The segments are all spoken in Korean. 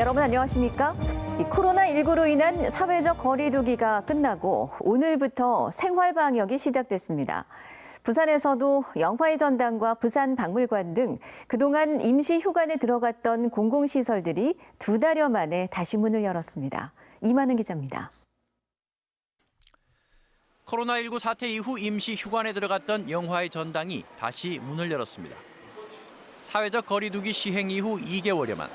여러분 안녕하십니까? 이 코로나19로 인한 사회적 거리 두기가 끝나고 오늘부터 생활 방역이 시작됐습니다. 부산에서도 영화의 전당과 부산박물관 등 그동안 임시 휴관에 들어갔던 공공시설들이 2달여 만에 다시 문을 열었습니다. 이만은 기자입니다. 코로나19 사태 이후 임시 휴관에 들어갔던 영화의 전당이 다시 문을 열었습니다. 사회적 거리 두기 시행 이후 2개월여 만.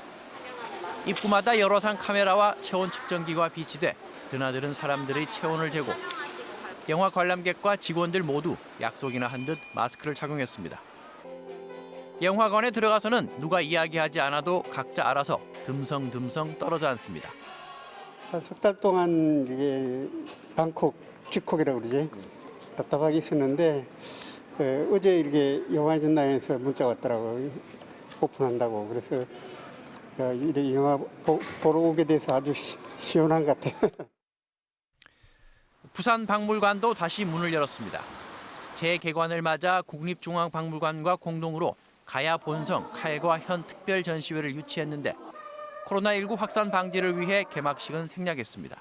입구마다 여러 상 카메라와 체온 측정기가 비치돼 드나드는 사람들의 체온을 재고 영화 관람객과 직원들 모두 약속이나 한 듯 마스크를 착용했습니다. 영화관에 들어가서는 누가 이야기하지 않아도 각자 알아서 듬성듬성 떨어져 앉습니다. 석 달 동안 이게 방콕, 쥐콕이라고 그러지 답답하게 있었는데 어제 이렇게 영화 전당에서 문자가 왔더라고요. 오픈한다고. 그래서 이 영화 보러 오게 돼서 아주 시원한 것 같아요. 부산박물관도 다시 문을 열었습니다. 재개관을 맞아 국립중앙박물관과 공동으로 가야 본성 칼과 현 특별 전시회를 유치했는데 코로나19 확산 방지를 위해 개막식은 생략했습니다.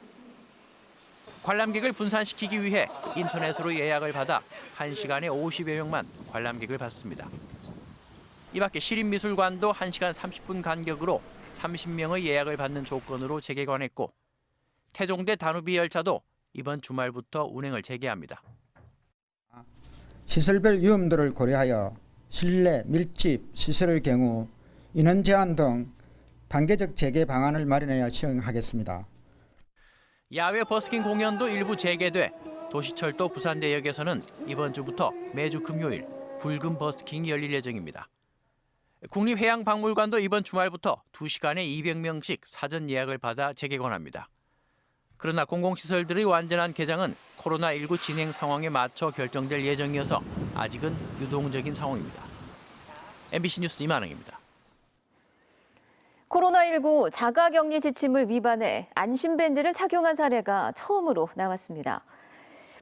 관람객을 분산시키기 위해 인터넷으로 예약을 받아 1시간에 50여 명만 관람객을 받습니다. 이 밖에 시립미술관도 1시간 30분 간격으로 30명의 예약을 받는 조건으로 재개관했고 태종대 다누비 열차도 이번 주말부터 운행을 재개합니다. 시설별 위험도를 고려하여 실내, 밀집 시설의 경우 인원 제한 등 단계적 재개 방안을 마련하여 시행하겠습니다. 야외 버스킹 공연도 일부 재개돼 도시철도 부산대역에서는 이번 주부터 매주 금요일 붉은 버스킹이 열릴 예정입니다. 국립해양박물관도 이번 주말부터 2시간에 200명씩 사전 예약을 받아 재개관합니다. 그러나 공공시설들의 완전한 개장은 코로나19 진행 상황에 맞춰 결정될 예정이어서 아직은 유동적인 상황입니다. MBC 뉴스 이만흥입니다. 코로나19 자가격리 지침을 위반해 안심밴드를 착용한 사례가 처음으로 나왔습니다.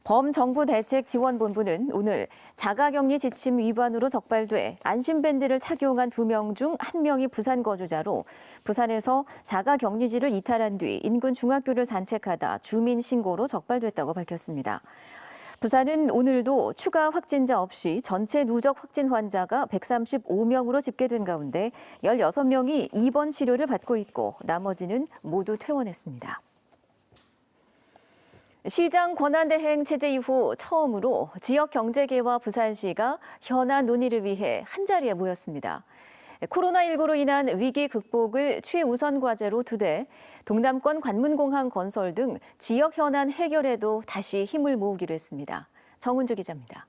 범정부대책지원본부는 오늘 자가격리 지침 위반으로 적발돼 안심밴드를 착용한 2명 중 1명이 부산 거주자로 부산에서 자가격리지를 이탈한 뒤 인근 중학교를 산책하다 주민 신고로 적발됐다고 밝혔습니다. 부산은 오늘도 추가 확진자 없이 전체 누적 확진 환자가 135명으로 집계된 가운데 16명이 입원 치료를 받고 있고 나머지는 모두 퇴원했습니다. 시장 권한대행 체제 이후 처음으로 지역경제계와 부산시가 현안 논의를 위해 한자리에 모였습니다. 코로나19로 인한 위기 극복을 최우선 과제로 두되 동남권 관문공항 건설 등 지역 현안 해결에도 다시 힘을 모으기로 했습니다. 정은주 기자입니다.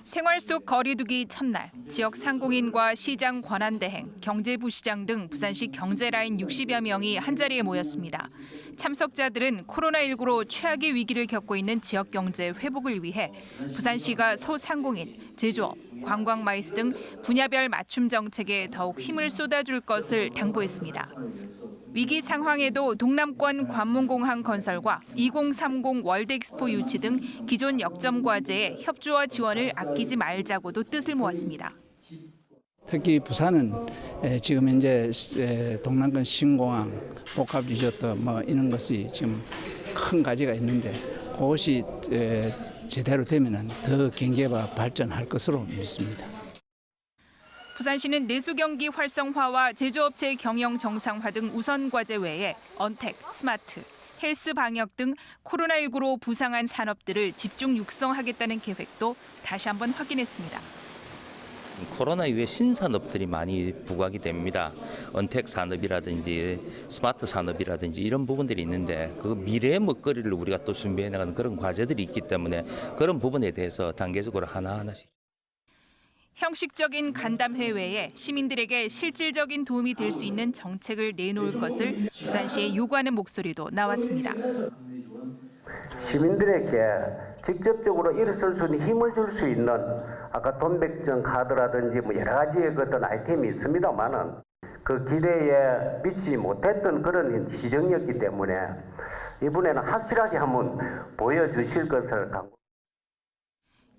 생활 속 거리두기 첫날, 지역 상공인과 시장 권한대행, 경제부시장 등 부산시 경제라인 60여 명이 한자리에 모였습니다. 참석자들은 코로나19로 최악의 위기를 겪고 있는 지역 경제 회복을 위해 부산시가 소상공인, 제조업, 관광마이스 등 분야별 맞춤 정책에 더욱 힘을 쏟아줄 것을 당부했습니다. 위기 상황에도 동남권 관문공항 건설과 2030 월드엑스포 유치 등 기존 역점 과제에 협조와 지원을 아끼지 말자고도 뜻을 모았습니다. 특히 부산은 지금 현재 동남권 신공항, 복합 리조트 이런 것이 지금 큰 가지가 있는데 그것이 제대로 되면 더 경제가 발전할 것으로 믿습니다. 부산시는 내수 경기 활성화와 제조업체 경영 정상화 등 우선 과제 외에 언택, 스마트, 헬스 방역 등 코로나19로 부상한 산업들을 집중 육성하겠다는 계획도 다시 한번 확인했습니다. 코로나 이후에 신산업들이 많이 부각이 됩니다. 언택 산업이라든지 스마트 산업이라든지 이런 부분들이 있는데 그 미래의 먹거리를 우리가 또 준비해 나가는 그런 과제들이 있기 때문에 그런 부분에 대해서 단계적으로 하나하나씩. 형식적인 간담회 외에 시민들에게 실질적인 도움이 될 수 있는 정책을 내놓을 것을 부산시에 요구하는 목소리도 나왔습니다. 시민들에게 직접적으로 일어설 수 있는 힘을 줄 수 있는 아까 돈백정 카드라든지 여러 가지의 어떤 아이템이 있습니다만은 그 기대에 미치지 못했던 그런 시정이었기 때문에 이번에는 확실하게 한번 보여주실 것을 강구.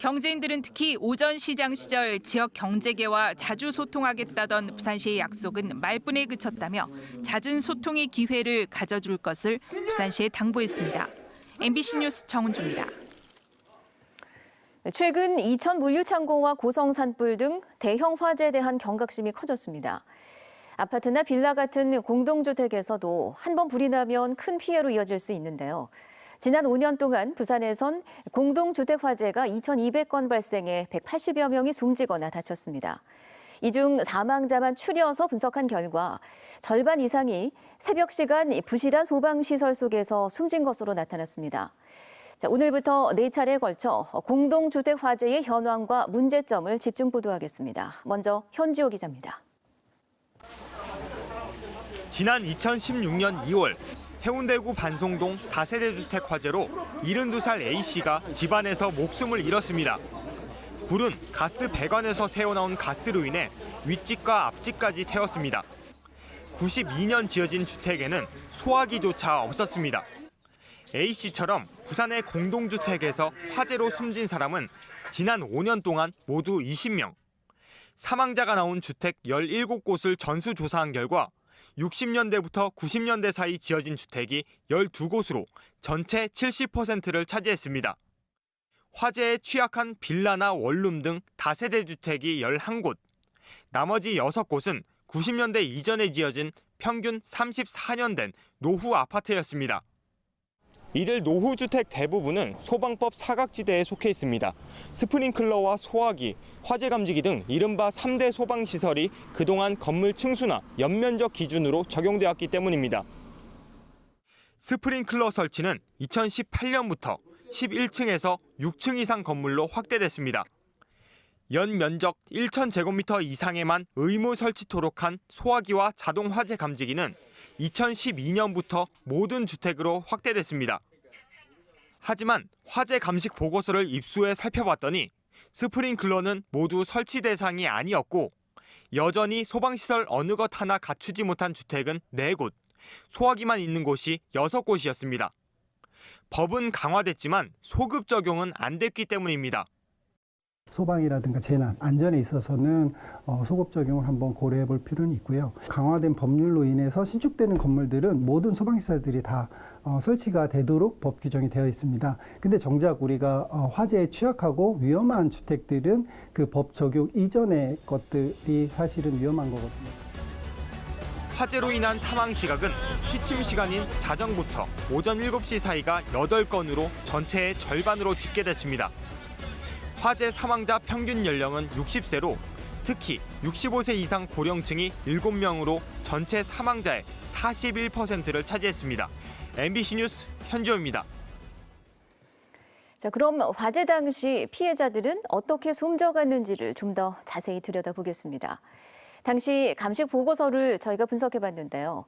경제인들은 특히 오전 시장 시절 지역 경제계와 자주 소통하겠다던 부산시의 약속은 말뿐에 그쳤다며 잦은 소통의 기회를 가져줄 것을 부산시에 당부했습니다. MBC 뉴스 정은주입니다. 최근 이천 물류창고와 고성 산불 등 대형 화재에 대한 경각심이 커졌습니다. 아파트나 빌라 같은 공동주택에서도 한 번 불이 나면 큰 피해로 이어질 수 있는데요. 지난 5년 동안 부산에선 공동주택 화재가 2,200건 발생해 180여 명이 숨지거나 다쳤습니다. 이 중 사망자만 추려서 분석한 결과 절반 이상이 새벽 시간 부실한 소방시설 속에서 숨진 것으로 나타났습니다. 자, 오늘부터 4차례에 걸쳐 공동주택 화재의 현황과 문제점을 집중 보도하겠습니다. 먼저 현지호 기자입니다. 지난 2016년 2월 해운대구 반송동 다세대 주택 화재로 72살 A씨가 집안에서 목숨을 잃었습니다. 불은 가스 배관에서 새어나온 가스로 인해 윗집과 앞집까지 태웠습니다. 92년 지어진 주택에는 소화기조차 없었습니다. A씨처럼 부산의 공동주택에서 화재로 숨진 사람은 지난 5년 동안 모두 20명. 사망자가 나온 주택 17곳을 전수조사한 결과 60년대부터 90년대 사이 지어진 주택이 12곳으로 전체 70%를 차지했습니다. 화재에 취약한 빌라나 원룸 등 다세대 주택이 11곳, 나머지 6곳은 90년대 이전에 지어진 평균 34년 된 노후 아파트였습니다. 이들 노후주택 대부분은 소방법 사각지대에 속해 있습니다. 스프링클러와 소화기, 화재 감지기 등 이른바 3대 소방시설이 그동안 건물 층수나 연면적 기준으로 적용되었기 때문입니다. 스프링클러 설치는 2018년부터 11층에서 6층 이상 건물로 확대됐습니다. 연면적 1,000제곱미터 이상에만 의무 설치토록 한 소화기와 자동 화재 감지기는 2012년부터 모든 주택으로 확대됐습니다. 하지만 화재 감식 보고서를 입수해 살펴봤더니 스프링클러는 모두 설치 대상이 아니었고 여전히 소방시설 어느 것 하나 갖추지 못한 주택은 4곳, 소화기만 있는 곳이 6곳이었습니다. 법은 강화됐지만 소급 적용은 안 됐기 때문입니다. 소방이라든가 재난, 안전에 있어서는 소급 적용을 한번 고려해 볼 필요는 있고요. 강화된 법률로 인해서 신축되는 건물들은 모든 소방시설들이 다 설치가 되도록 법 규정이 되어 있습니다. 근데 정작 우리가 화재에 취약하고 위험한 주택들은 그 법 적용 이전의 것들이 사실은 위험한 거거든요. 화재로 인한 사망 시각은 취침 시간인 자정부터 오전 7시 사이가 8건으로 전체의 절반으로 집계됐습니다. 화재 사망자 평균 연령은 60세로 특히 65세 이상 고령층이 7명으로 전체 사망자의 41%를 차지했습니다. MBC 뉴스 현주호입니다. 자, 그럼 화재 당시 피해자들은 어떻게 숨져갔는지를 좀 더 자세히 들여다보겠습니다. 당시 감식 보고서를 저희가 분석해봤는데요.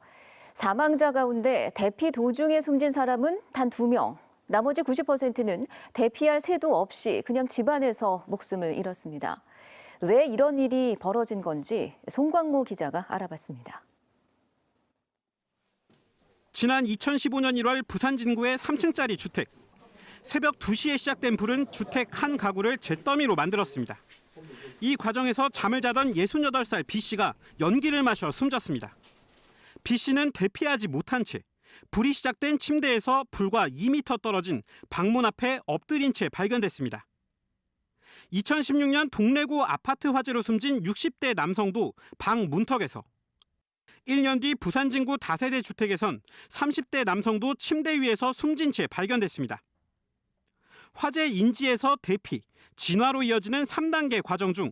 사망자 가운데 대피 도중에 숨진 사람은 단 2명. 나머지 90%는 대피할 새도 없이 그냥 집안에서 목숨을 잃었습니다. 왜 이런 일이 벌어진 건지 송광모 기자가 알아봤습니다. 지난 2015년 1월 부산 진구의 3층짜리 주택. 새벽 2시에 시작된 불은 주택 한 가구를 잿더미로 만들었습니다. 이 과정에서 잠을 자던 68살 B씨가 연기를 마셔 숨졌습니다. B씨는 대피하지 못한 채 불이 시작된 침대에서 불과 2m 떨어진 방문 앞에 엎드린 채 발견됐습니다. 2016년 동래구 아파트 화재로 숨진 60대 남성도 방 문턱에서, 1년 뒤 부산 진구 다세대 주택에선 30대 남성도 침대 위에서 숨진 채 발견됐습니다. 화재 인지에서 대피, 진화로 이어지는 3단계 과정 중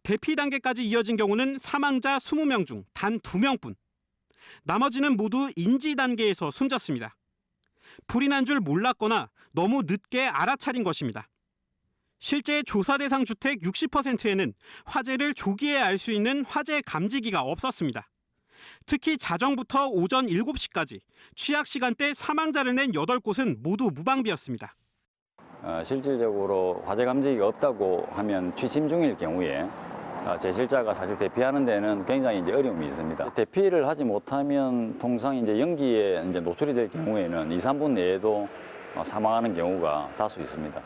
대피 단계까지 이어진 경우는 사망자 20명 중 단 2명뿐. 나머지는 모두 인지 단계에서 숨졌습니다. 불이 난 줄 몰랐거나 너무 늦게 알아차린 것입니다. 실제 조사 대상 주택 60%에는 화재를 조기에 알 수 있는 화재 감지기가 없었습니다. 특히 자정부터 오전 7시까지 취약 시간대 사망자를 낸 8곳은 모두 무방비였습니다. 실질적으로 화재 감지기가 없다고 하면 취침 중일 경우에 제실자가 사실 대피하는 데는 굉장히 어려움이 있습니다. 대피를 하지 못하면 통상 연기에 노출이 될 경우에는 2, 3분 내에도 사망하는 경우가 다수 있습니다.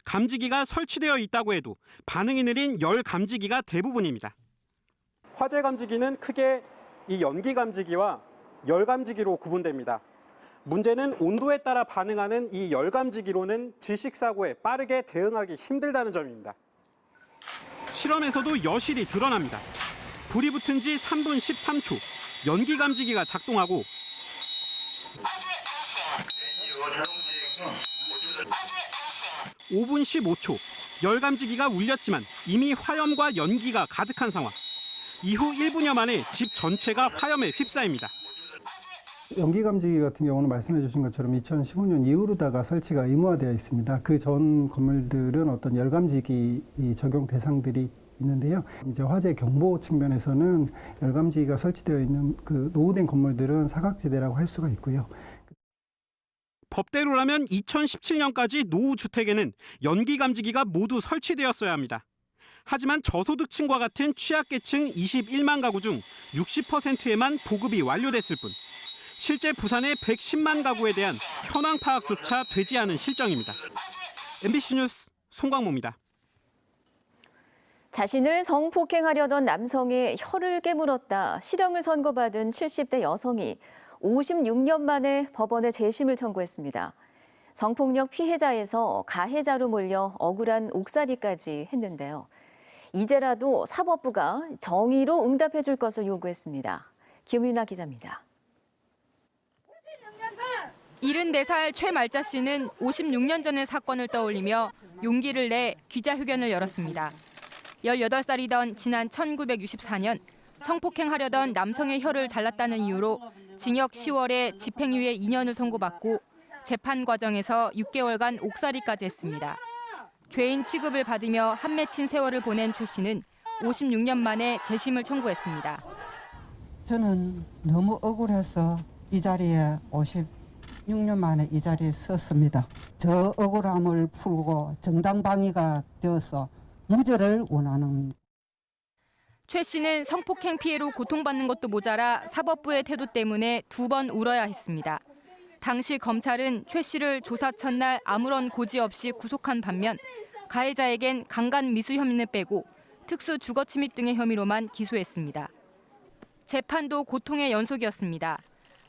감지기가 설치되어 있다고 해도 반응이 느린 열 감지기가 대부분입니다. 화재 감지기는 크게 이 연기 감지기와 열 감지기로 구분됩니다. 문제는 온도에 따라 반응하는 이 열 감지기로는 질식 사고에 빠르게 대응하기 힘들다는 점입니다. 실험에서도 여실히 드러납니다. 불이 붙은 지 3분 13초, 연기 감지기가 작동하고 5분 15초, 열 감지기가 울렸지만 이미 화염과 연기가 가득한 상황. 이후 1분여 만에 집 전체가 화염에 휩싸입니다. 연기 감지기 같은 경우는 말씀해 주신 것처럼 2015년 이후로다가 설치가 의무화되어 있습니다. 그 전 건물들은 어떤 열 감지기 적용 대상들이 있는데요. 이제 화재 경보 측면에서는 열 감지기가 설치되어 있는 그 노후된 건물들은 사각지대라고 할 수가 있고요. 법대로라면 2017년까지 노후 주택에는 연기 감지기가 모두 설치되었어야 합니다. 하지만 저소득층과 같은 취약계층 21만 가구 중 60%에만 보급이 완료됐을 뿐 실제 부산의 110만 가구에 대한 현황 파악조차 되지 않은 실정입니다. MBC 뉴스 송광모입니다. 자신을 성폭행하려던 남성의 혀를 깨물었다 실형을 선고받은 70대 여성이 56년 만에 법원에 재심을 청구했습니다. 성폭력 피해자에서 가해자로 몰려 억울한 옥살이까지 했는데요. 이제라도 사법부가 정의로 응답해 줄 것을 요구했습니다. 김윤아 기자입니다. 74살 최말자 씨는 56년 전의 사건을 떠올리며 용기를 내 기자회견을 열었습니다. 18살이던 지난 1964년 성폭행하려던 남성의 혀를 잘랐다는 이유로 징역 10월에 집행유예 2년을 선고받고 재판 과정에서 6개월간 옥살이까지 했습니다. 죄인 취급을 받으며 한 맺힌 세월을 보낸 최 씨는 56년 만에 재심을 청구했습니다. 저는 너무 억울해서 이 자리에 56년 만에 이 자리에 섰습니다. 저 억울함을 풀고 정당방위가 되어서 무죄를 원하는. 최 씨는 성폭행 피해로 고통받는 것도 모자라 사법부의 태도 때문에 2번 울어야 했습니다. 당시 검찰은 최 씨를 조사 첫날 아무런 고지 없이 구속한 반면 가해자에겐 강간 미수 혐의는 빼고 특수 주거 침입 등의 혐의로만 기소했습니다. 재판도 고통의 연속이었습니다.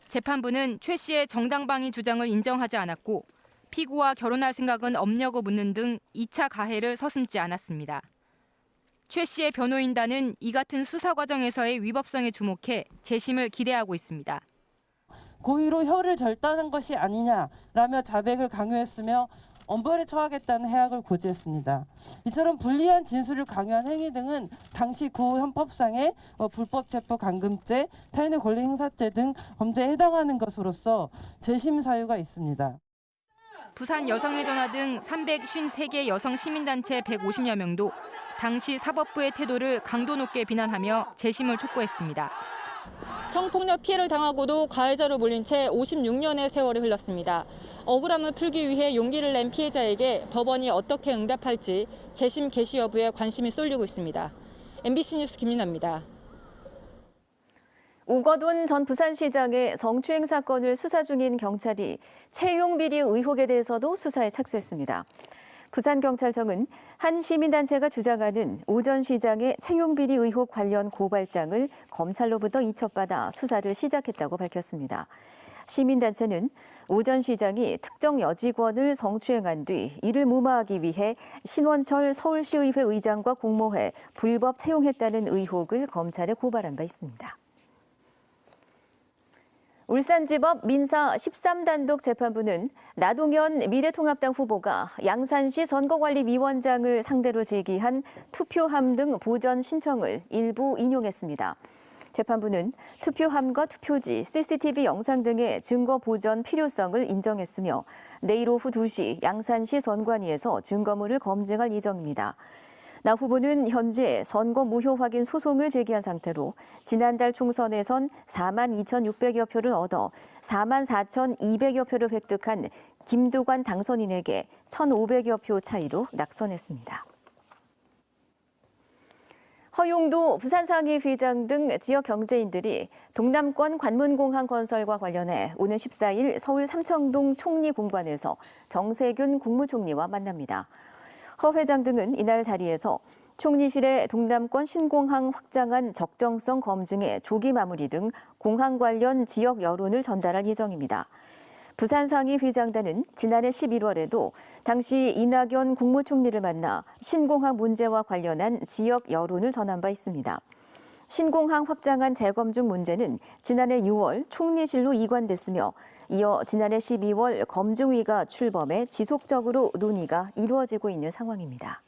재판부는 최 씨의 정당방위 주장을 인정하지 않았고 피고와 결혼할 생각은 없냐고 묻는 등 2차 가해를 서슴지 않았습니다. 최 씨의 변호인단은 이 같은 수사 과정에서의 위법성에 주목해 재심을 기대하고 있습니다. 고의로 혀를 절단한 것이 아니냐라며 자백을 강요했으며 엄벌에 처하겠다는 해악을 고지했습니다. 이처럼 불리한 진술을 강요한 행위 등은 당시 구형법상의 불법 체포 감금죄, 타인의 권리 행사죄 등 범죄에 해당하는 것으로서 재심 사유가 있습니다. 부산 여성의 전화 등 353개 여성 시민단체 150여 명도 당시 사법부의 태도를 강도 높게 비난하며 재심을 촉구했습니다. 성폭력 피해를 당하고도 가해자로 몰린 채 56년의 세월이 흘렀습니다. 억울함을 풀기 위해 용기를 낸 피해자에게 법원이 어떻게 응답할지 재심 개시 여부에 관심이 쏠리고 있습니다. MBC 뉴스 김민아입니다. 오거돈 전 부산시장의 성추행 사건을 수사 중인 경찰이 채용 비리 의혹에 대해서도 수사에 착수했습니다. 부산경찰청은 한 시민단체가 주장하는 오 전 시장의 채용 비리 의혹 관련 고발장을 검찰로부터 이첩받아 수사를 시작했다고 밝혔습니다. 시민단체는 오 전 시장이 특정 여직원을 성추행한 뒤 이를 무마하기 위해 신원철 서울시의회 의장과 공모해 불법 채용했다는 의혹을 검찰에 고발한 바 있습니다. 울산지법 민사 13단독 재판부는 나동현 미래통합당 후보가 양산시 선거관리위원장을 상대로 제기한 투표함 등 보전 신청을 일부 인용했습니다. 재판부는 투표함과 투표지, CCTV 영상 등의 증거 보전 필요성을 인정했으며 내일 오후 2시 양산시 선관위에서 증거물을 검증할 예정입니다. 나 후보는 현재 선거 무효 확인 소송을 제기한 상태로 지난달 총선에선 42,600여 표를 얻어 44,200여 표를 획득한 김두관 당선인에게 1,500여 표 차이로 낙선했습니다. 허용도 부산상의 회장 등 지역 경제인들이 동남권 관문공항 건설과 관련해 오는 14일 서울 삼청동 총리공관에서 정세균 국무총리와 만납니다. 허 회장 등은 이날 자리에서 총리실의 동남권 신공항 확장안 적정성 검증의 조기 마무리 등 공항 관련 지역 여론을 전달할 예정입니다. 부산상위 휘장단은 지난해 11월에도 당시 이낙연 국무총리를 만나 신공항 문제와 관련한 지역 여론을 전한 바 있습니다. 신공항 확장안 재검증 문제는 지난해 6월 총리실로 이관됐으며 이어 지난해 12월 검증위가 출범해 지속적으로 논의가 이루어지고 있는 상황입니다.